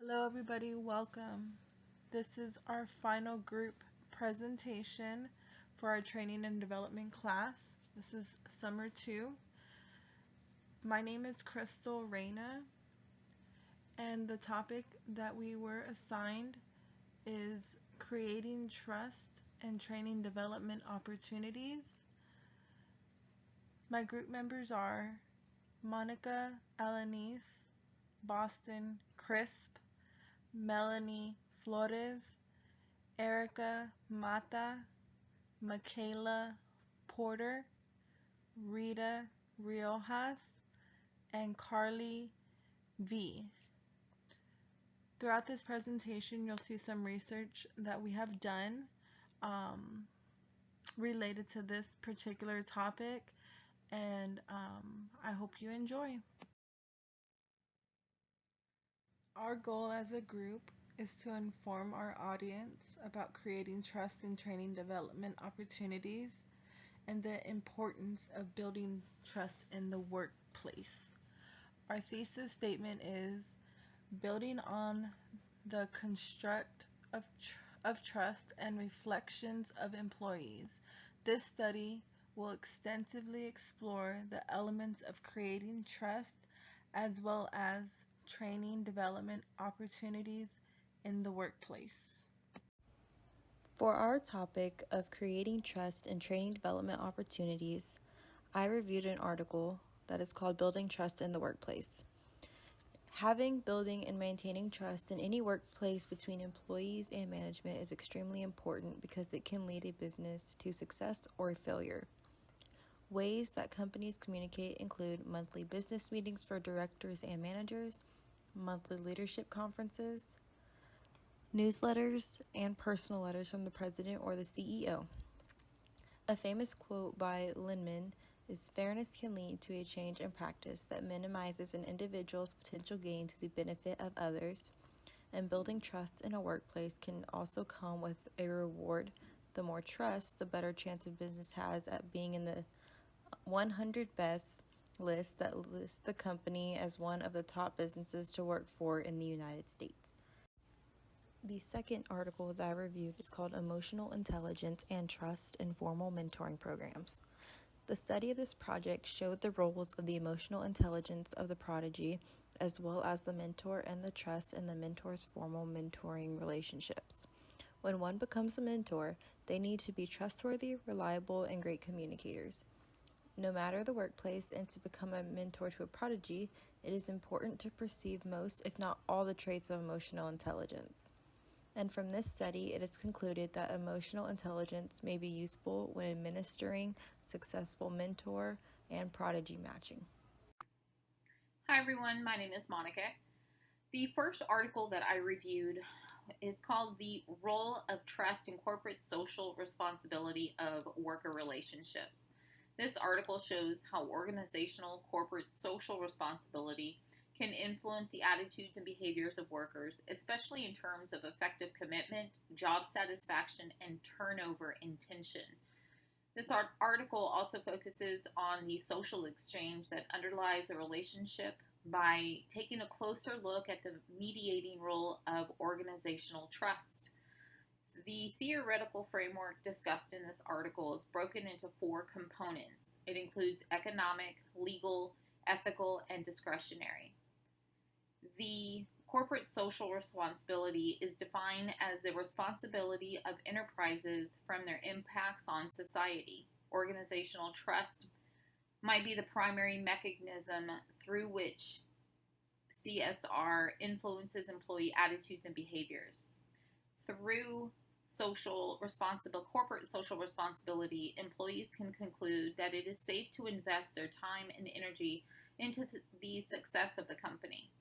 Hello everybody, welcome. This is our final group presentation for our training and development class. This is summer 2. My name is Crystal Reyna, and the topic that we were assigned is creating trust and training development opportunities. My group members are Monica Alanis, Boston Crisp, Melanie Flores, Erica Mata, Michaela Porter, Rita Riojas, and Carly V. Throughout this presentation, you'll see some research that we have done related to this particular topic, and I hope you enjoy. Our goal as a group is to inform our audience about creating trust and training development opportunities and the importance of building trust in the workplace. Our thesis statement is building on the construct of trust and reflections of employees. This study will extensively explore the elements of creating trust as well as training development opportunities in the workplace. For our topic of creating trust and training development opportunities, I reviewed an article that is called Building Trust in the Workplace. Having, building, and maintaining trust in any workplace between employees and management is extremely important because it can lead a business to success or failure. Ways that companies communicate include monthly business meetings for directors and managers, monthly leadership conferences, newsletters, and personal letters from the president or the CEO. A famous quote by Lindemann is fairness can lead to a change in practice that minimizes an individual's potential gain to the benefit of others, and building trust in a workplace can also come with a reward. The more trust, the better chance a business has at being in the 100 best list that lists the company as one of the top businesses to work for in the United States. The second article that I reviewed is called Emotional Intelligence and Trust in Formal Mentoring Programs. The study of this project showed the roles of the emotional intelligence of the prodigy, as well as the mentor and the trust in the mentor's formal mentoring relationships. When one becomes a mentor, they need to be trustworthy, reliable, and great communicators. No matter the workplace, and to become a mentor to a prodigy, it is important to perceive most, if not all, the traits of emotional intelligence. And from this study, it is concluded that emotional intelligence may be useful when administering successful mentor and prodigy matching. Hi everyone, my name is Monica. The first article that I reviewed is called The Role of Trust in Corporate Social Responsibility of Worker Relationships. This article shows how organizational corporate social responsibility can influence the attitudes and behaviors of workers, especially in terms of effective commitment, job satisfaction, and turnover intention. This article also focuses on the social exchange that underlies a relationship by taking a closer look at the mediating role of organizational trust. The theoretical framework discussed in this article is broken into 4 components. It includes economic, legal, ethical, and discretionary. The corporate social responsibility is defined as the responsibility of enterprises from their impacts on society. Organizational trust might be the primary mechanism through which CSR influences employee attitudes and behaviors. Through corporate social responsibility, employees can conclude that it is safe to invest their time and energy into the success of the company.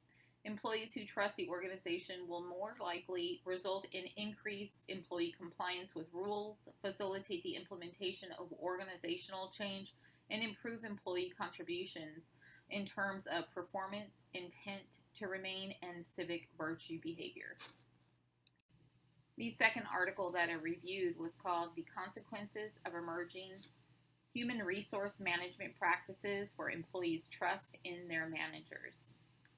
Employees who trust the organization will more likely result in increased employee compliance with rules, facilitate the implementation of organizational change, and improve employee contributions in terms of performance, intent to remain, and civic virtue behavior. The second article that I reviewed was called The Consequences of Emerging Human Resource Management Practices for Employees' Trust in Their Managers.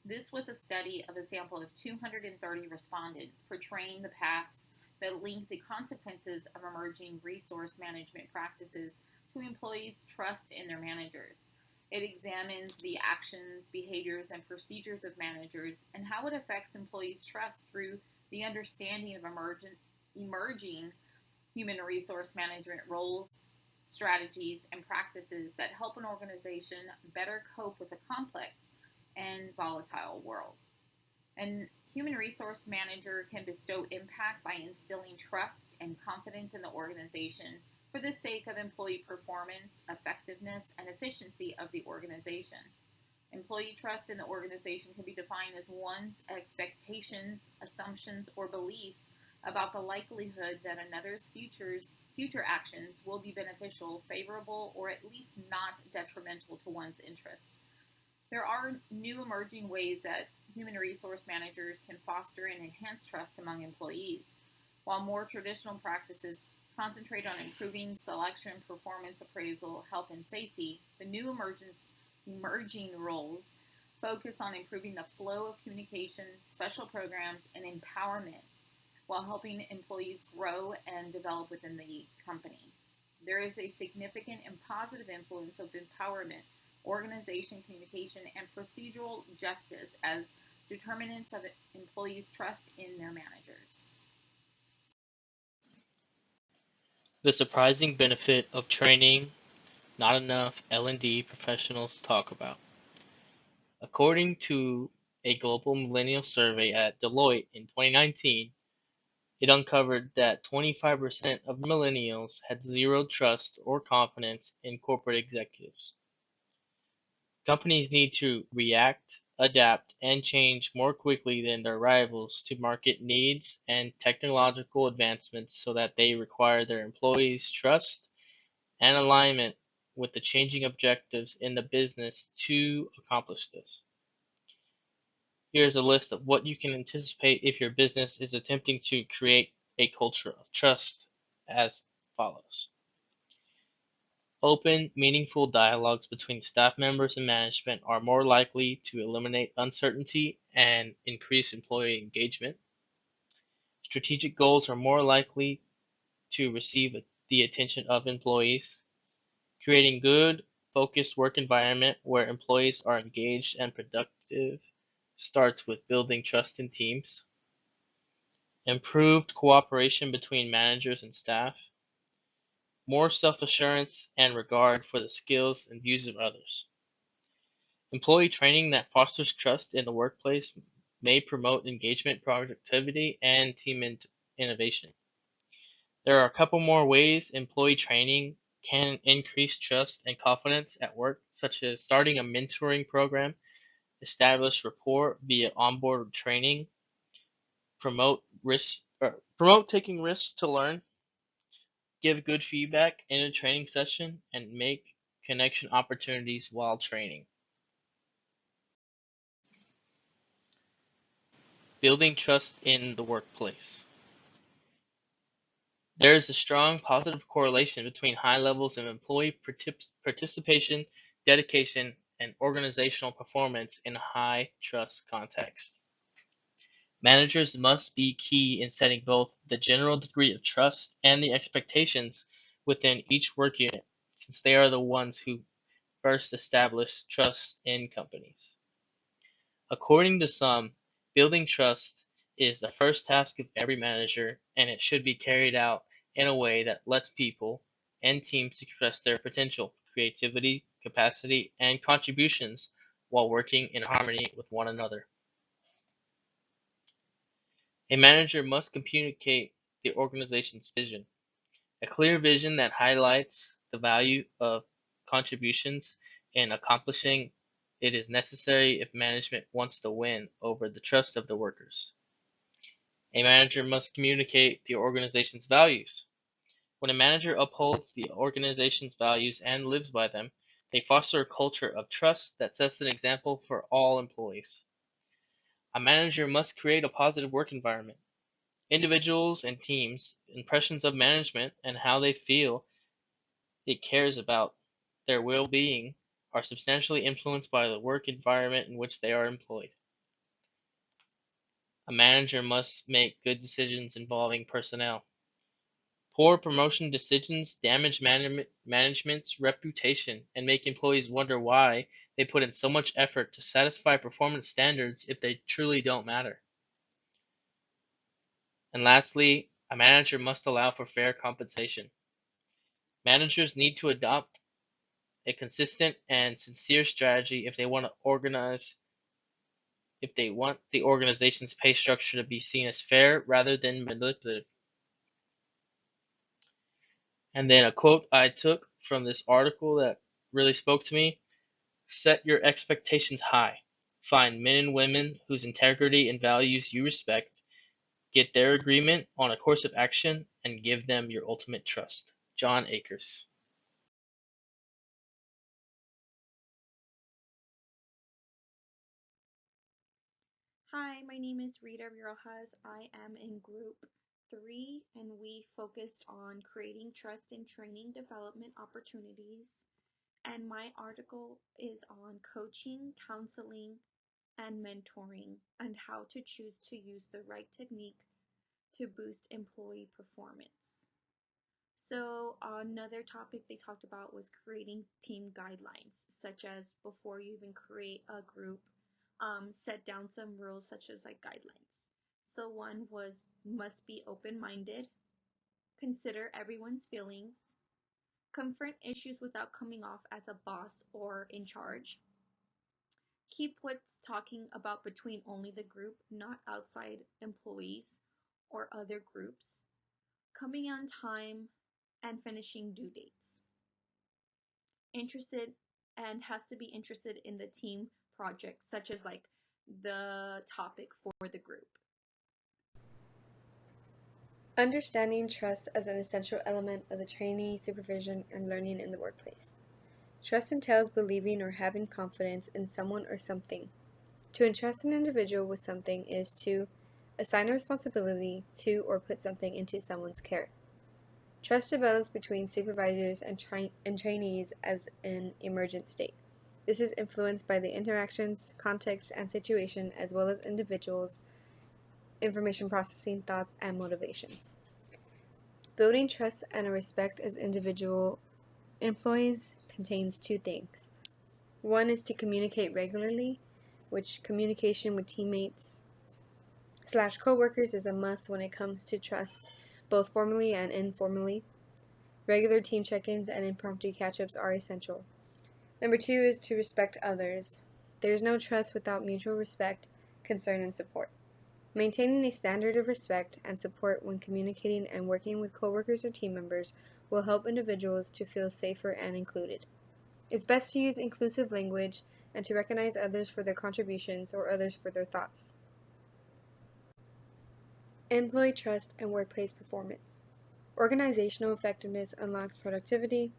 This was a study of a sample of 230 respondents portraying the paths that link the consequences of emerging resource management practices to employees' trust in their managers. It examines the actions, behaviors, and procedures of managers and how it affects employees' trust through the understanding of emerging human resource management roles, strategies, and practices that help an organization better cope with a complex and volatile world. And human resource manager can bestow impact by instilling trust and confidence in the organization for the sake of employee performance, effectiveness, and efficiency of the organization. Employee trust in the organization can be defined as one's expectations, assumptions, or beliefs about the likelihood that another's future actions will be beneficial, favorable, or at least not detrimental to one's interest. There are new emerging ways that human resource managers can foster and enhance trust among employees. While more traditional practices concentrate on improving selection, performance appraisal, health, and safety, the new emerging roles focus on improving the flow of communication, special programs, and empowerment while helping employees grow and develop within the company. There is a significant and positive influence of empowerment, organization communication, and procedural justice as determinants of employees' trust in their managers. The surprising benefit of training not enough L&D professionals talk about. According to a global millennial survey at Deloitte in 2019, it uncovered that 25% of millennials had zero trust or confidence in corporate executives. Companies need to react, adapt, and change more quickly than their rivals to market needs and technological advancements so that they require their employees' trust and alignment with the changing objectives in the business to accomplish this. Here's a list of what you can anticipate if your business is attempting to create a culture of trust as follows. Open, meaningful dialogues between staff members and management are more likely to eliminate uncertainty and increase employee engagement. Strategic goals are more likely to receive the attention of employees. Creating good, focused work environment where employees are engaged and productive starts with building trust in teams. Improved cooperation between managers and staff. More self-assurance and regard for the skills and views of others. Employee training that fosters trust in the workplace may promote engagement, productivity, and team innovation. There are a couple more ways employee training can increase trust and confidence at work, such as starting a mentoring program, establish rapport via onboard training, promote taking risks to learn, give good feedback in a training session, and make connection opportunities while training. Building trust in the workplace. There is a strong positive correlation between high levels of employee participation, dedication, and organizational performance in a high trust context. Managers must be key in setting both the general degree of trust and the expectations within each work unit, since they are the ones who first establish trust in companies. According to some, building trust is the first task of every manager, and it should be carried out in a way that lets people and teams express their potential, creativity, capacity, and contributions while working in harmony with one another. A manager must communicate the organization's vision. A clear vision that highlights the value of contributions in accomplishing it is necessary if management wants to win over the trust of the workers. A manager must communicate the organization's values. When a manager upholds the organization's values and lives by them, they foster a culture of trust that sets an example for all employees. A manager must create a positive work environment. Individuals and teams' impressions of management and how they feel it cares about their well-being are substantially influenced by the work environment in which they are employed. A manager must make good decisions involving personnel. Poor promotion decisions damage management's reputation and make employees wonder why they put in so much effort to satisfy performance standards if they truly don't matter. And lastly, a manager must allow for fair compensation. Managers need to adopt a consistent and sincere strategy if they want the organization's pay structure to be seen as fair rather than manipulative. And then a quote I took from this article that really spoke to me: set your expectations high. Find men and women whose integrity and values you respect, get their agreement on a course of action, and give them your ultimate trust. John Akers. Hi, my name is Rita Rojas. I am in group 3 and we focused on creating trust in training development opportunities. And my article is on coaching, counseling, and mentoring and how to choose to use the right technique to boost employee performance. So another topic they talked about was creating team guidelines, such as before you even create a group, set down some rules such as like guidelines. So one was must be open-minded, consider everyone's feelings, confront issues without coming off as a boss or in charge, keep what's talking about between only the group, not outside employees or other groups, coming on time, and finishing due dates. Interested and has to be interested in the team project, such as like the topic for the group. Understanding trust as an essential element of the trainee supervision and learning in the workplace. Trust entails believing or having confidence in someone or something. To entrust an individual with something is to assign a responsibility to or put something into someone's care. Trust develops between supervisors and trainees as an emergent state. This is influenced by the interactions, context, and situation, as well as individuals' information processing, thoughts, and motivations. Building trust and a respect as individual employees contains two things. One is to communicate regularly, which communication with teammates / coworkers is a must when it comes to trust, both formally and informally. Regular team check-ins and impromptu catch-ups are essential. Number 2 is to respect others. There is no trust without mutual respect, concern, and support. Maintaining a standard of respect and support when communicating and working with coworkers or team members will help individuals to feel safer and included. It's best to use inclusive language and to recognize others for their contributions or others for their thoughts. Employee trust and workplace performance. Organizational effectiveness unlocks productivity.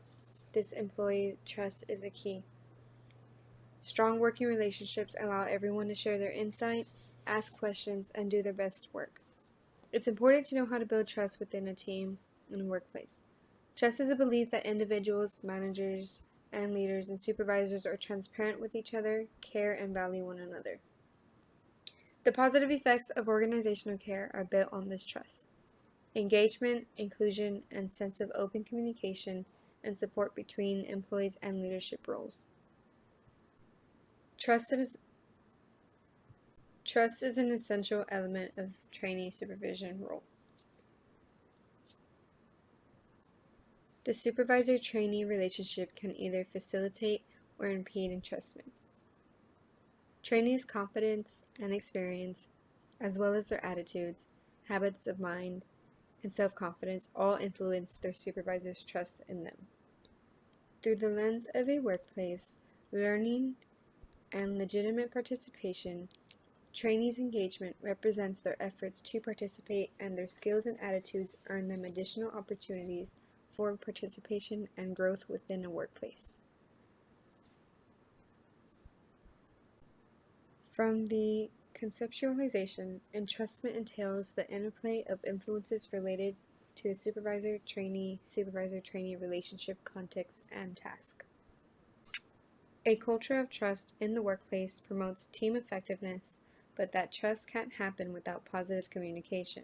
This employee trust is the key. Strong working relationships allow everyone to share their insight, ask questions, and do their best work. It's important to know how to build trust within a team and a workplace. Trust is a belief that individuals, managers, and leaders and supervisors are transparent with each other, care, and value one another. The positive effects of organizational care are built on this trust. Engagement, inclusion, and sense of open communication and support between employees and leadership roles. Trust is an essential element of trainee supervision role. The supervisor-trainee relationship can either facilitate or impede entrustment. Trainees' competence and experience, as well as their attitudes, habits of mind, and self-confidence all influence their supervisor's trust in them. Through the lens of a workplace, learning, and legitimate participation, trainees' engagement represents their efforts to participate, and their skills and attitudes earn them additional opportunities for participation and growth within a workplace. From the conceptualization, entrustment entails the interplay of influences related to the supervisor-trainee relationship, context, and task. A culture of trust in the workplace promotes team effectiveness, but that trust can't happen without positive communication.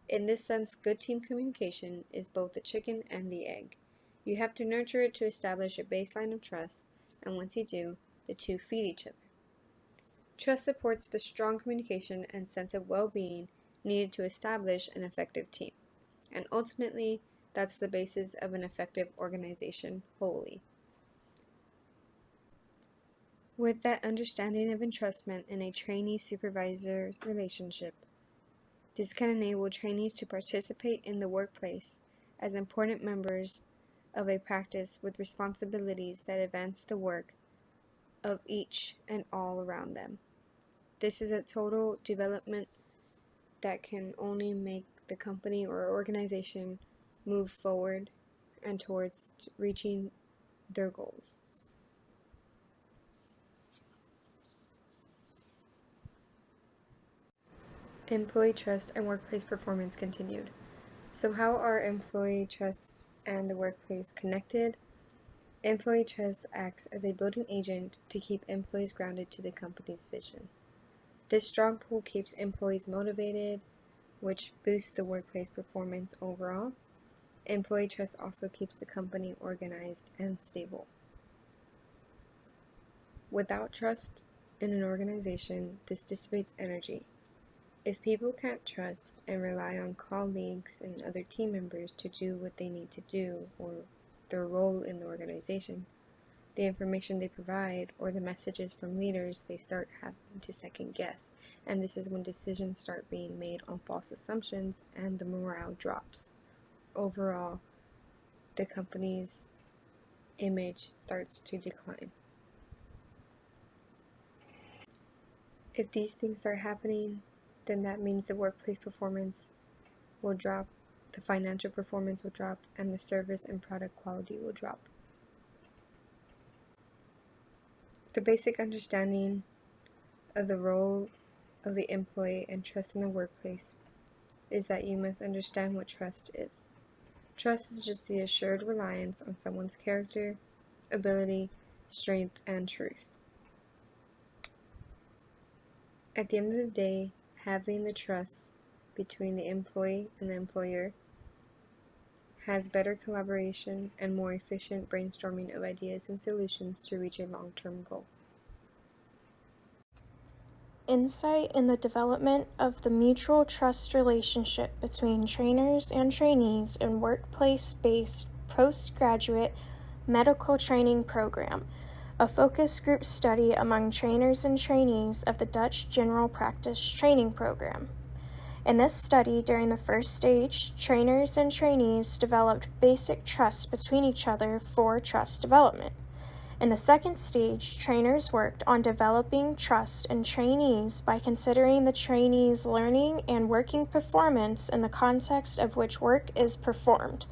In this sense, good team communication is both the chicken and the egg. You have to nurture it to establish a baseline of trust, and once you do, the two feed each other. Trust supports the strong communication and sense of well-being needed to establish an effective team, and ultimately, that's the basis of an effective organization wholly. With that understanding of entrustment in a trainee-supervisor relationship, this can enable trainees to participate in the workplace as important members of a practice with responsibilities that advance the work of each and all around them. This is a total development that can only make the company or organization move forward and towards reaching their goals. Employee trust and workplace performance continued. So how are employee trusts and the workplace connected? Employee trust acts as a building agent to keep employees grounded to the company's vision. This strong pull keeps employees motivated, which boosts the workplace performance overall. Employee trust also keeps the company organized and stable. Without trust in an organization, this dissipates energy. If people can't trust and rely on colleagues and other team members to do what they need to do or their role in the organization, the information they provide or the messages from leaders, they start having to second guess, and this is when decisions start being made on false assumptions and the morale drops. Overall, the company's image starts to decline. If these things start happening, then that means the workplace performance will drop, the financial performance will drop, and the service and product quality will drop. The basic understanding of the role of the employee and trust in the workplace is that you must understand what trust is. Trust is just the assured reliance on someone's character, ability, strength, and truth. At the end of the day, having the trust between the employee and the employer has better collaboration and more efficient brainstorming of ideas and solutions to reach a long-term goal. Insight in the development of the mutual trust relationship between trainers and trainees in workplace-based postgraduate medical training program, a focus group study among trainers and trainees of the Dutch General Practice Training Program. In this study, during the first stage, trainers and trainees developed basic trust between each other for trust development. In the second stage, trainers worked on developing trust in trainees by considering the trainees' learning and working performance in the context of which work is performed.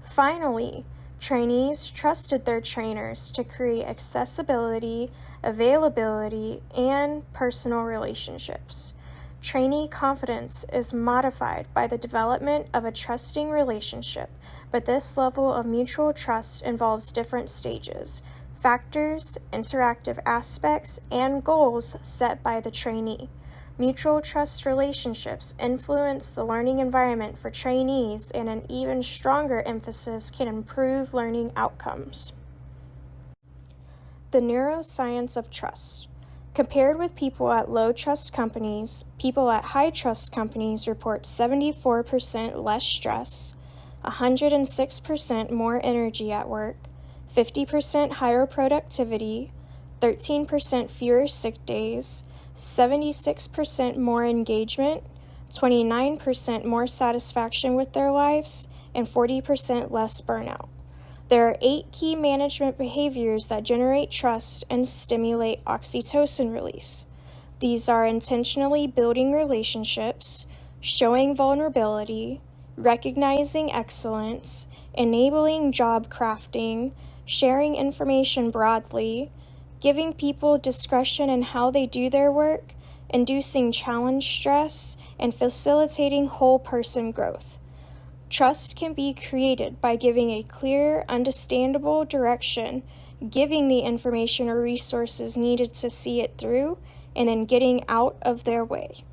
Finally, trainees trusted their trainers to create accessibility, availability, and personal relationships. Trainee confidence is modified by the development of a trusting relationship, but this level of mutual trust involves different stages, factors, interactive aspects, and goals set by the trainee. Mutual trust relationships influence the learning environment for trainees, and an even stronger emphasis can improve learning outcomes. The neuroscience of trust. Compared with people at low trust companies, people at high trust companies report 74% less stress, 106% more energy at work, 50% higher productivity, 13% fewer sick days, 76% more engagement, 29% more satisfaction with their lives, and 40% less burnout. There are 8 key management behaviors that generate trust and stimulate oxytocin release. These are intentionally building relationships, showing vulnerability, recognizing excellence, enabling job crafting, sharing information broadly, giving people discretion in how they do their work, inducing challenge stress, and facilitating whole person growth. Trust can be created by giving a clear, understandable direction, giving the information or resources needed to see it through, and then getting out of their way.